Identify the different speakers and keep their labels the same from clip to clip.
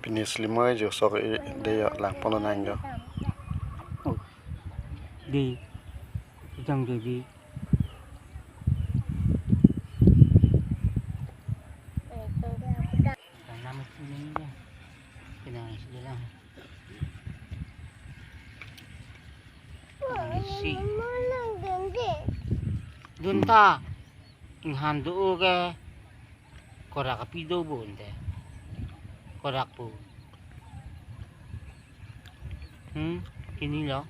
Speaker 1: Pinislimay jo so dia lang pononan jo.
Speaker 2: Đi trong rồi đi nama sini ya kena sini lah si dunta ing handu ke korak kapido bunte korak po ini lo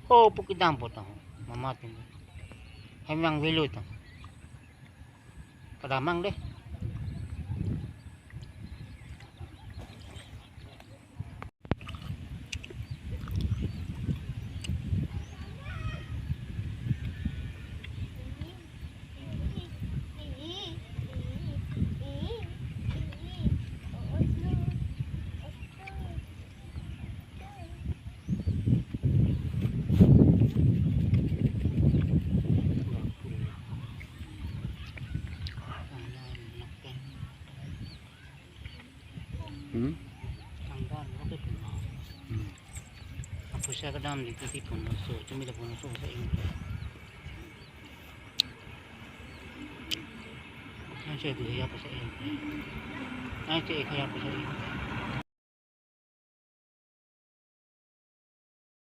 Speaker 2: oh pukidang po to mamatin hemang velo to kadamang deh Apa saya kadang di titik pun so cuma dah pun so saya ini saya tu apa saya ini saya apa saya